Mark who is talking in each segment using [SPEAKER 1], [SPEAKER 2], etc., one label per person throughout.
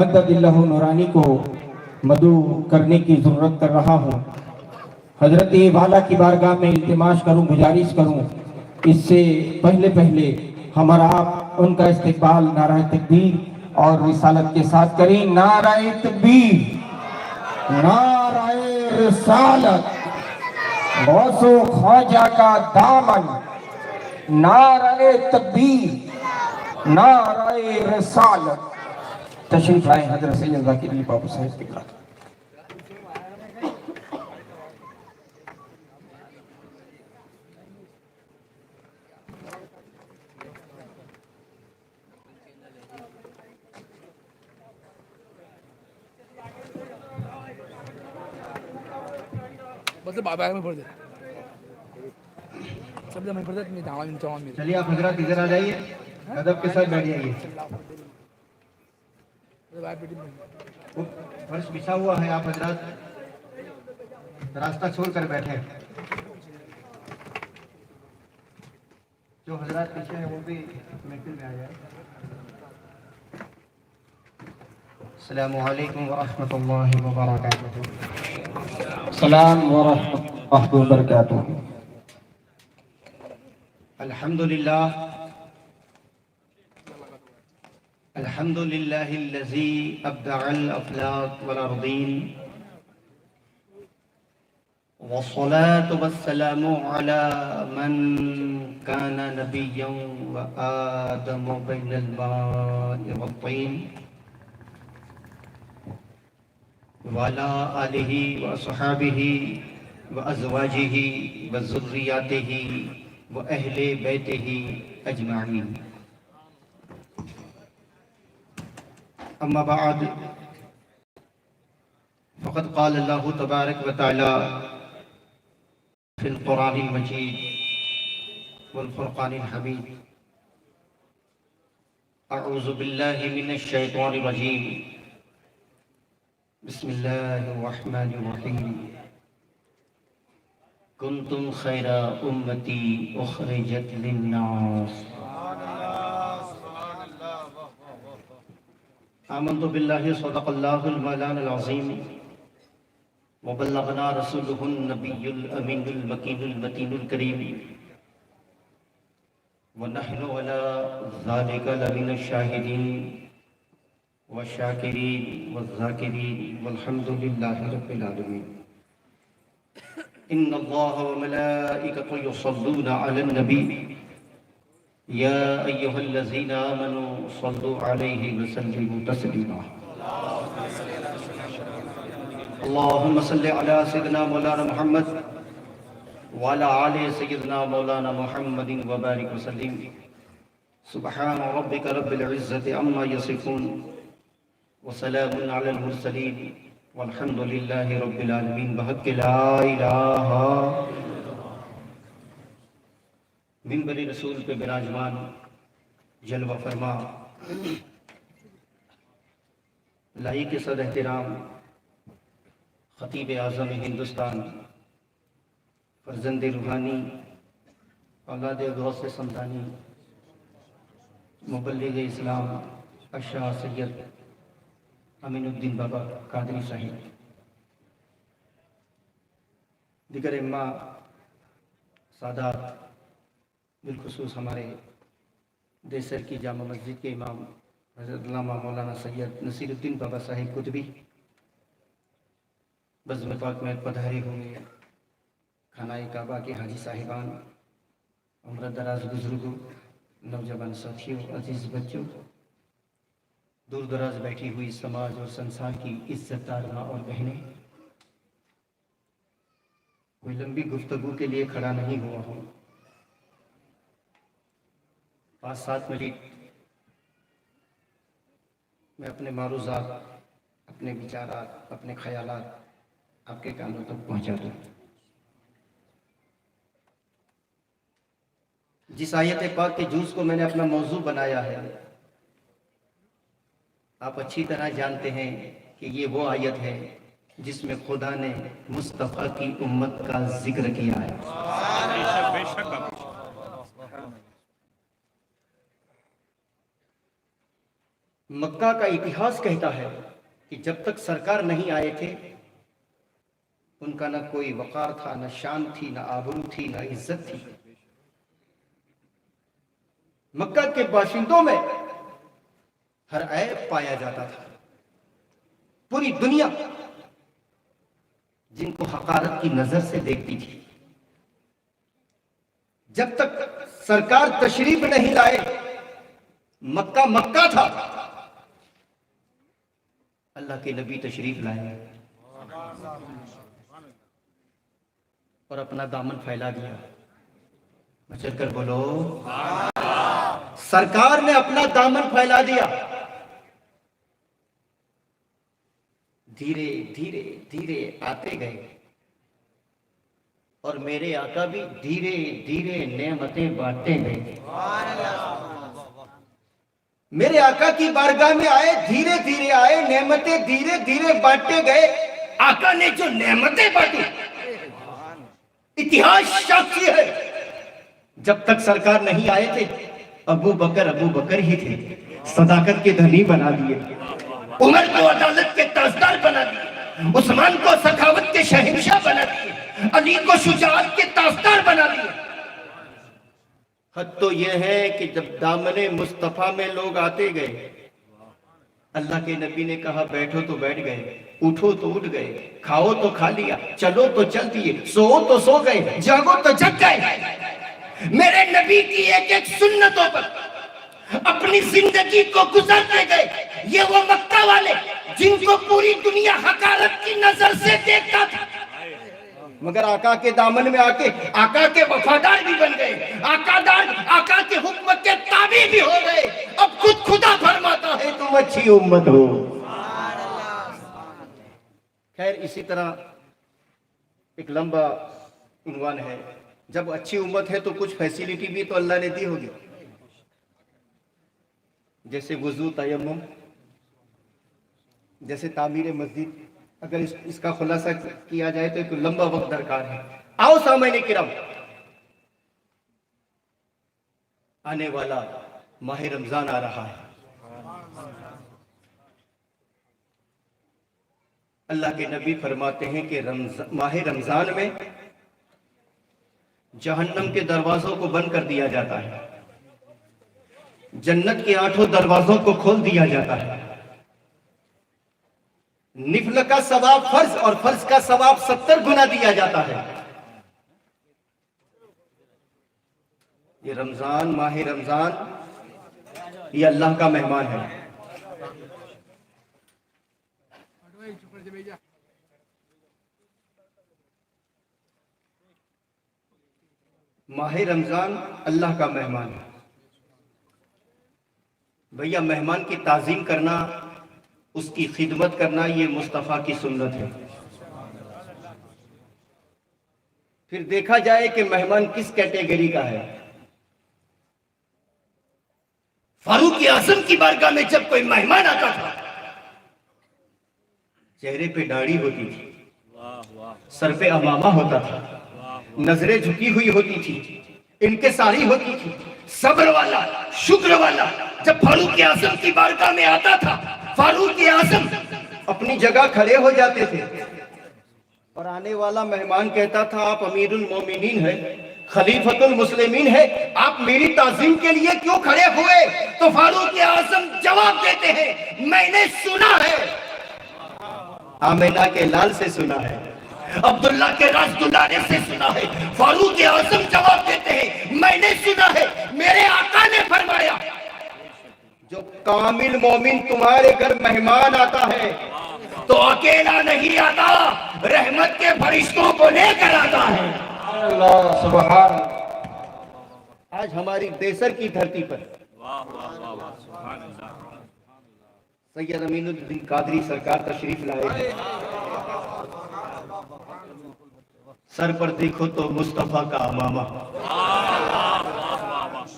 [SPEAKER 1] मद्ददिल्लाहु नूरानी को मदू करने की ज़रूरत कर रहा हूँ। हजरत वाला की बारगाह में इल्तिमास करूँ, गुजारिश करूँ, इससे पहले पहले हमारा आप उनका इस्तेक़बाल नाराए तकबीर और रिसालत के साथ करें। नाराए तकबीर, नाराए रिसालत, गौसो ख्वाजा का दामन, नाराए तकबीर, नाराए रिसालत। तशरीफ लाए हजरत सैयद ज़ाकिर अली बाबू साहब के साथ।
[SPEAKER 2] बस बाबा में पढ़ दे सब जब मैं पढ़ता नहीं दावा में चावल में।
[SPEAKER 1] चलिए आप हजरत इधर आ जाइए, अदब के साथ बैठ जाइए। फर्श बिछा हुआ है, आप हजरत रास्ता छोड़कर बैठे। जो हजरत पीछे हैं वो भी महफिल में आ जाए। अस्सलामु अलैकुम व रहमतुल्लाहि व बरकातुहू। सलाम व रहमतुल्लाहि व बरकातुहू। अल्हम्दुलिल्लाह अल्हम्दुलिल्लाहिल्लज़ी अब्दअल अफ़लाक वल अर्दीन वस्सलातु वस्सलामु अला मन काना नबिय्यन व आदमु बैनल माइ वत्तीन व अला आलिहि व अस्हाबिहि व अज़वाजिहि व ज़ुर्रिय्यातिहि व अहले बैतिहि अजमाइन। अम्मा बाद फ़क़द क़ाल अल्लाहु तबारक व तआला फ़िल क़ुरानिल मजीद वल फ़ुरक़ानिल हमीद। अऊज़ु बिल्लाहि मिनश शैतानिर रजीम। बिस्मिल्लाहिर रहमानिर रहीम। कुंतुम खैरा उम्मती उख़रिजत लिन्नास। आमन्तु बिल्लाहि सदक़ल्लाहुल मौलानाल अज़ीम व बल्लगना रसूलुहुन नबियुल अमीनुल मकीनुल मतीनुल करीम व नहनु अला ज़ालिका लमिनश शाहिदीन व शाकिरीन व ज़ाकिरीन वल्हम्दुलिल्लाहि रब्बिल आलमीन। इन्नल्लाहा व मलाइकतहु युस्सल्लूना अलन नबी या अय्युहल्लज़ीना आमनू सल्लु अलैहि व सल्लिमू तस्लीमा। अल्लाहुम्मा सल्लि अला सय्यिदिना मौलाना मुहम्मद व अला आलि सय्यिदिना मौलाना मुहम्मदिन व बारिक वसल्लिम। सुब्हान रब्बिका रब्बिल इज़्ज़ति अम्मा यसिफून व सलामुन अलल मुरसलीन वल्हम्दुलिल्लाहि रब्बिल आलमीन। बहक़्क़ि ला इलाहा मिंबरी रसूल पे विराजमान जलवा फरमा लाइक सद एहतराम खतीब आज़म हिंदुस्तान, फर्जंद रूहानी, औलाद गौस समदानी, मुबल्लिग इस्लाम अशाह सैयद अमीनुद्दीन बाबा कादरी साहिब, दिगर इम्मा सादात, बिलखुसूस हमारे देसर की जामा मस्जिद के इमाम हज़रत अल्लामा मौलाना सैयद नसीरुद्दीन बाबा साहिब कुतबी, बज़्म पाक में पधारे हुए खानाए काबा के हाजी साहिबान, उम्र दराज बुजुर्गों, नौजवान साथियों, अजीज़ बच्चों, दूर दराज बैठी हुई समाज और संसार की इज्जतदार माँ और बहनें, कोई लंबी गुफ्तगू के लिए खड़ा नहीं हुआ हूँ। 5-7 मिनट मैं अपने मारूज़ात, अपने विचारात, अपने ख्यालात आपके कानों तक पहुँचा दूँ। जिस आयत पाक के जूज़ को मैंने अपना मौजू बनाया है, आप अच्छी तरह जानते हैं कि ये वो आयत है जिसमें खुदा ने मुस्तफ़ा की उम्मत का जिक्र किया है। मक्का का इतिहास कहता है कि जब तक सरकार नहीं आए थे उनका न कोई वकार था, न शान थी, न आबरू थी, न इज्जत थी। मक्का के बाशिंदों में हर ऐब पाया जाता था। पूरी दुनिया जिनको हकारत की नजर से देखती थी। जब तक सरकार तशरीफ नहीं लाए मक्का मक्का था। अल्लाह के नबी तशरीफ लाए और अपना दामन फैला दिया। चलकर बोलो, सरकार ने अपना दामन फैला दिया। धीरे धीरे धीरे आते गए और मेरे आका भी धीरे धीरे नेमतें बांटते गए। मेरे आका की बारगाह में आए, धीरे धीरे आए, नेमतें धीरे धीरे बांटते गए। आका ने जो नेमतें बांटी इतिहास साक्षी है। जब तक सरकार नहीं आए थे अबू बकर ही थे। सदाकत के धनी बना दिए, उमर को अदालत के ताजदार बना दिए, उस्मान को सखावत के शहंशाह बना दिए, अली को शुजाअत के ताजदार बना दिए। हद तो यह है कि जब दामने मुस्तफा में लोग आते गए, अल्लाह के नबी ने कहा बैठो तो बैठ गए, उठो तो उठ गए, खाओ तो खा लिया, चलो तो चल दिए, सो तो सो गए, जागो तो जग गए। मेरे नबी की एक एक सुन्नतों पर अपनी जिंदगी को गुजारते गए। ये वो मक्का वाले जिनको पूरी दुनिया हकारत की नजर से देखता था, मगर आका के दामन में आके आका के वफादार भी बन गए, आका के हुक्म के ताबी भी हो गए। अब खुद खुदा फरमाता है तुम अच्छी उम्मत हो। खैर, इसी तरह एक लंबा उन्वान है। जब अच्छी उम्मत है तो कुछ फैसिलिटी भी तो अल्लाह ने दी होगी, जैसे वुजू, तयम्मुम, जैसे तामीर मस्जिद। अगर इसका खुलासा किया जाए तो एक लंबा वक्त दरकार है। आओ सामने किरम, आने वाला माह रमजान आ रहा है। अल्लाह के नबी फरमाते हैं कि माह रमजान में जहन्नम के दरवाजों को बंद कर दिया जाता है, जन्नत के 8 दरवाजों को खोल दिया जाता है। निफल का सवाब फर्ज और फर्ज का सवाब 70 गुना दिया जाता है। ये रमजान, माह रमजान, ये अल्लाह का मेहमान है। माह रमजान अल्लाह का मेहमान है। भैया, मेहमान की ताजीम करना, उसकी खिदमत करना, ये मुस्तफा की सुन्नत है। फिर देखा जाए कि मेहमान किस कैटेगरी का है। फारूक आजम की बारगाह में जब कोई मेहमान आता था, चेहरे पे दाढ़ी होती थी, सर पे अमामा होता था, नजरें झुकी हुई होती थी, इनके सारी होती थी, सब्र वाला, शुक्र वाला। जब फारूक आजम की बारगाह में आता था, फारूक आजम अपनी जगह खड़े हो जाते थे और आने वाला मेहमान कहता था आप अमीरुल मोमिनीन है, खलीफतुल मुस्लिमीन है, आप मेरी ताजीम के लिए क्यों खड़े हुए? तो फारूक आजम जवाब देते हैं मैंने सुना है, आमिना के लाल से सुना है, अब्दुल्ला के राजदुलारे से सुना है। फारूक आजम जवाब देते हैं मैंने सुना है, मेरे आका ने फरमाया जो कामिल मोमिन तुम्हारे घर मेहमान आता है तो अकेला नहीं आता, रहमत के फरिश्तों को लेकर आता है। अल्लाह सुभान। आज हमारी देसर की धरती पर सैयद अमीनुद्दीन कादरी सरकार तशरीफ लाए। सर पर देखो तो मुस्तफा का अमामा,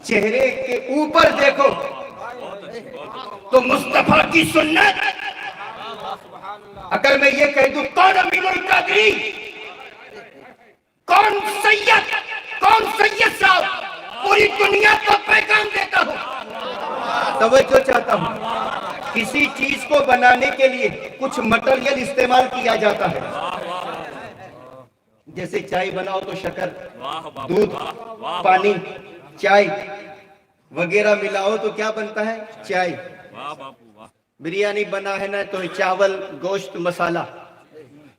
[SPEAKER 1] चेहरे के ऊपर देखो तो मुस्तफा की सुन्नत। अगर मैं ये कह दूं कौन अमीनुल कादरी, कौन सैयद साहब, पूरी दुनिया को पैगाम देता हूं, तवज्जो चाहता हूं। किसी चीज को बनाने के लिए कुछ मटेरियल इस्तेमाल किया जाता है। जैसे चाय बनाओ तो शक्कर, दूध, पानी, चाय वगैरह मिलाओ तो क्या बनता है? चाय। बिरयानी बना है ना तो चावल, गोश्त, मसाला।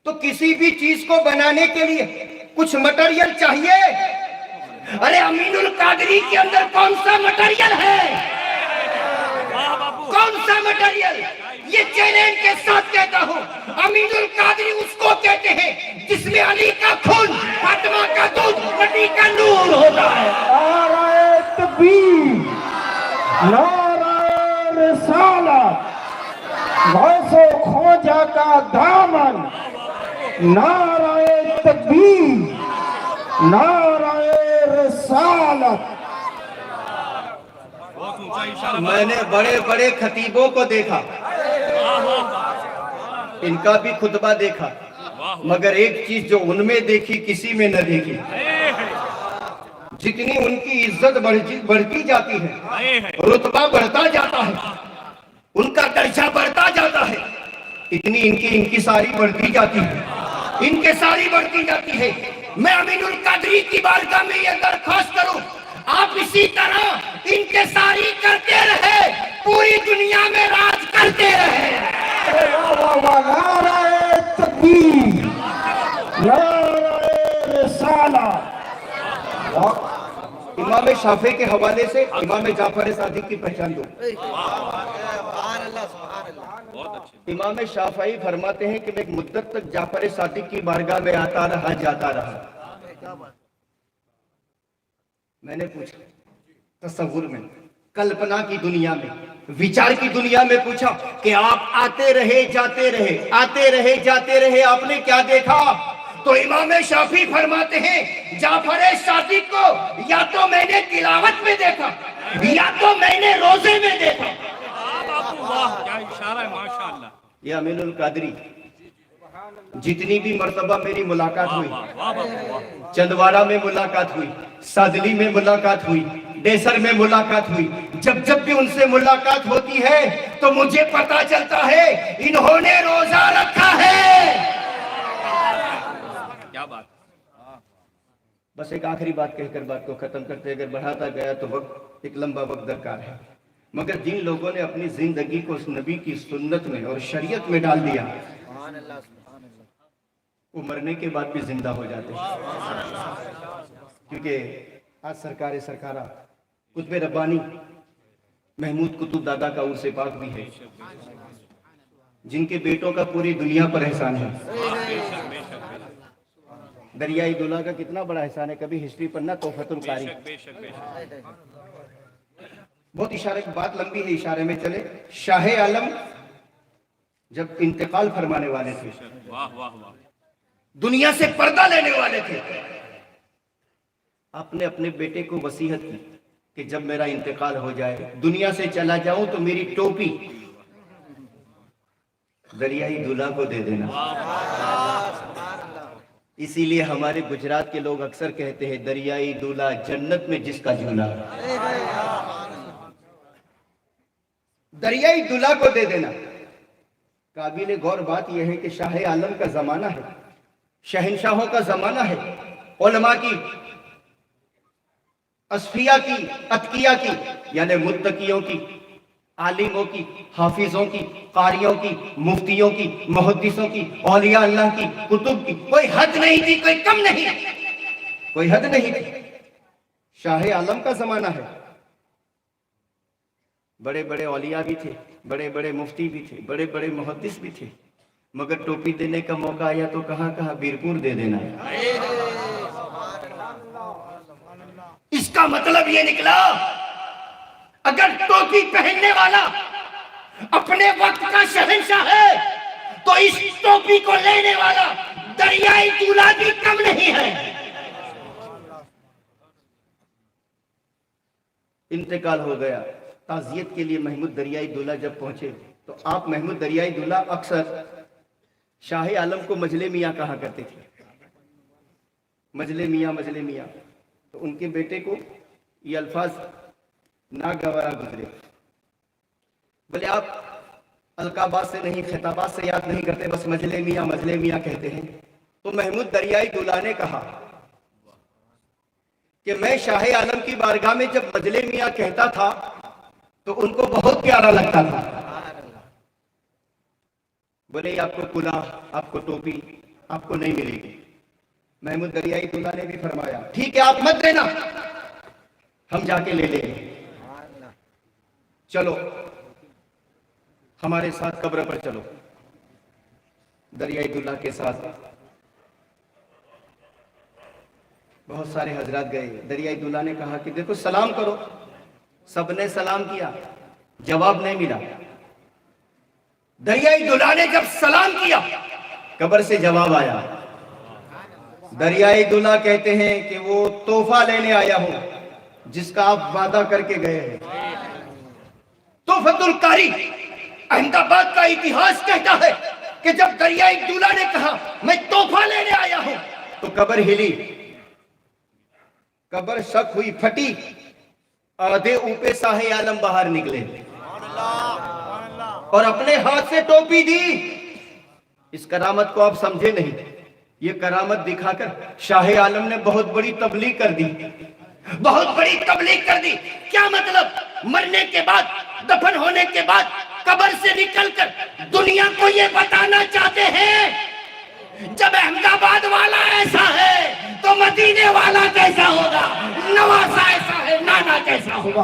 [SPEAKER 1] तो किसी भी चीज को बनाने के लिए कुछ मटेरियल चाहिए। अरे अमीनुल कादरी के अंदर कौन सा मटेरियल है? कौन सा मटेरियल? ये चैलेंज के साथ कहता हूं, अमीनुल कादरी उसको कहते हैं जिसमें अली का खून, फातिमा का दूध, नबी का नूर होता है।
[SPEAKER 3] नाराए तकबीर, नाराए रिसालत, गौसो खोजा का दामन, नाराए तकबीर, नाराए रिसालत।
[SPEAKER 1] मैंने बड़े बड़े खतीबों को देखा, इनका भी खुतबा देखा, मगर एक चीज जो उनमें देखी किसी में न देखी। जितनी उनकी इज्जत बढ़ती जाती है, रुतबा बढ़ता जाता है, उनका दर्जा बढ़ता जाता है, इतनी इनकी सारी बढ़ती जाती है, इनके सारी बढ़ती जाती है। मैं अमीनुल कादरी की बारगाह में यह दरख्वास्त करूं, आप इसी तरह इनके सारी करते रहे, पूरी दुनिया में राज करते रहे।
[SPEAKER 3] नाराए तकबीर, नाराए रिसालत।
[SPEAKER 1] इमाम शाफी के हवाले से इमाम जाफर सादिक की पहचान दो। इमाम शाफी फरमाते हैं कि मैं एक मुद्दत तक जाफर सादिक की बारगाह में आता रहा, जाता रहा। मैंने पूछा, तसव्वुर में, कल्पना की दुनिया में, विचार की दुनिया में पूछा कि आप आते रहे जाते रहे, आते रहे जाते रहे, आपने क्या देखा? तो इमाम शाफी फरमाते हैं, जाफर सादिक को या तो मैंने तिलावत में देखा या तो मैंने रोजे में देखा।
[SPEAKER 4] क्या इशारा है, माशाअल्लाह।
[SPEAKER 1] ये अमीनुल कादरी, जितनी भी मर्तबा मेरी मुलाकात हुई, चंदवाड़ा में मुलाकात हुई, सादली में मुलाकात हुई, डेसर में मुलाकात हुई, जब जब भी उनसे मुलाकात होती है तो मुझे पता चलता है इन्होंने रोजा रखा है।
[SPEAKER 4] क्या बात।
[SPEAKER 1] बस एक आखिरी बात कहकर बात को खत्म करते, अगर बढ़ाता गया तो वक्त, एक लंबा वक्त दरकार है, मगर जिन लोगों ने अपनी जिंदगी को उस नबी की सुन्नत में और शरीयत में डाल दिया, वो मरने के बाद भी जिंदा हो जाते हैं। क्योंकि आज सरकारा कुतुब रब्बानी महमूद कुतुब दादा का उर्स पाक भी है, जिनके बेटों का पूरी दुनिया पर एहसान है। दरियाई दुला का कितना बड़ा एहसान है, कभी हिस्ट्री पढ़ना, तोहफतुल कारी। बहुत इशारे की बात लंबी है, इशारे में चले। शाह आलम जब इंतकाल फरमाने वाले थे, दुनिया से पर्दा लेने वाले थे, आपने अपने बेटे को वसीयत की कि जब मेरा इंतकाल हो जाए, दुनिया से चला जाऊं, तो मेरी टोपी दरियाई दूल्हा को दे देना। इसीलिए हमारे गुजरात के लोग अक्सर कहते हैं, दरियाई दूल्हा जन्नत में जिसका झूला। दरियाई दूल्हा को दे देना। काबिल गौर बात यह है कि शाह आलम का जमाना है, शहनशाहों का जमाना है, उलमा की, असफिया की, अतकिया की, यानी मुत्तकियों की, आलिमों की, हाफिजों की, कारियों की, मुफ्तियों की, मुहद्दिसों की, औलिया अल्लाह की, कुतुब की कोई हद नहीं थी, कोई कम नहीं, कोई हद नहीं थी। शाह आलम का जमाना है। बड़े बड़े औलिया भी थे, बड़े बड़े मुफ्ती भी थे, बड़े बड़े मुहद्दिस भी थे, मगर टोपी देने का मौका आया तो कहां कहां बीरपुर दे देना। इसका मतलब ये निकला, अगर टोपी पहनने वाला अपने वक्त का शहंशाह है तो इस टोपी को लेने वाला दरियाई दूल्हा भी कम नहीं है। इंतकाल हो गया, ताजियत के लिए महमूद दरियाई दूल्हा जब पहुंचे तो आप महमूद दरियाई दूल्हा अक्सर शाह आलम को मजले मियाँ कहा करते थे, मजले मियाँ, मजले मियाँ। तो उनके बेटे को ये अल्फाज नागवारा गुजरे, बोले आप अलकाबात से नहीं, खिताबात से याद नहीं करते, बस मजले मियाँ कहते हैं। तो महमूद दरियाई दूल्हा ने कहा कि मैं शाह आलम की बारगाह में जब मजले मियाँ कहता था तो उनको बहुत प्यारा लगता था। बोले आपको कुला, आपको टोपी आपको नहीं मिलेगी। महमूद दरियाई दूल्हा ने भी फरमाया ठीक है आप मत देना, हम जाके ले लेंगे। चलो हमारे साथ कब्र पर चलो। दरियाई दूल्हा के साथ बहुत सारे हजरात गए। दरियाई दूल्हा ने कहा कि देखो सलाम करो। सबने सलाम किया, जवाब नहीं मिला। दरियाई दूल्हा ने जब सलाम किया, कब्र से जवाब आया। दरियाई दूल्हा कहते हैं कि वो तोहफा लेने आया हूं जिसका आप वादा करके गए हैं। तोहफतुल कारी। अहमदाबाद का इतिहास कहता है कि जब दरियाई दूल्हा ने कहा मैं तोहफा लेने आया हूं तो कब्र हिली, कब्र शक हुई, फटी। आधे ऊपे साहे आलम बाहर निकले और अपने हाथ से टोपी दी। इस करामत को आप समझे नहीं। ये करामत दिखाकर शाह आलम ने बहुत बड़ी तबलीग कर दी, बहुत बड़ी तबलीग कर दी। क्या मतलब? मरने के बाद, दफन होने के बाद कब्र से निकलकर दुनिया को ये बताना चाहते हैं जब अहमदाबाद वाला ऐसा है तो मदीने वाला कैसा होगा, नवासा ऐसा है, नाना कैसा होगा।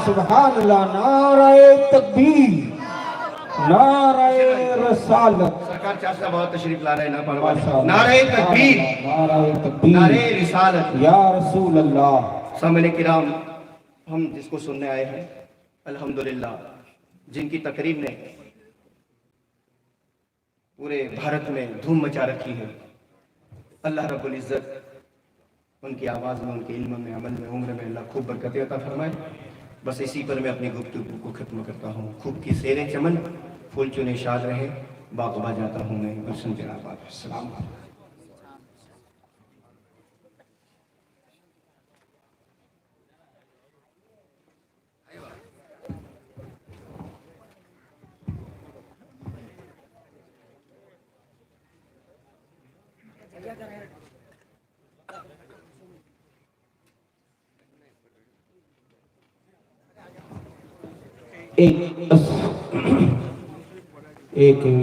[SPEAKER 3] सुभान अल्लाह, नारे तकबीर, नारे रिसालत।
[SPEAKER 1] सरकार चाचा बहुत तशरीफ ला रहे हैं ना,
[SPEAKER 3] माशाअल्लाह।
[SPEAKER 1] नारे तकबीर,
[SPEAKER 3] नारे तकबीर,
[SPEAKER 1] नारे रिसालत।
[SPEAKER 3] या रसूल अल्लाह।
[SPEAKER 1] सामने किराम, हम जिसको सुनने आए हैं अल्हम्दुलिल्लाह, जिनकी तकरीर ने पूरे भारत में धूम मचा रखी है, अल्लाह रब्बुल इज्जत उनकी आवाज़ में, उनके इल्म में, अमल में, उम्र में अल्लाह खूब बरकतें अता फरमाए। बस इसी पर मैं अपनी गुफ्तगू को खत्म करता हूँ। खूब की सेरे चमन, फूल चुने शाद रहे, बागबा जाता हूँ मैं गुलशन जनाबाद। अस्सलाम वालेकुम।
[SPEAKER 3] एक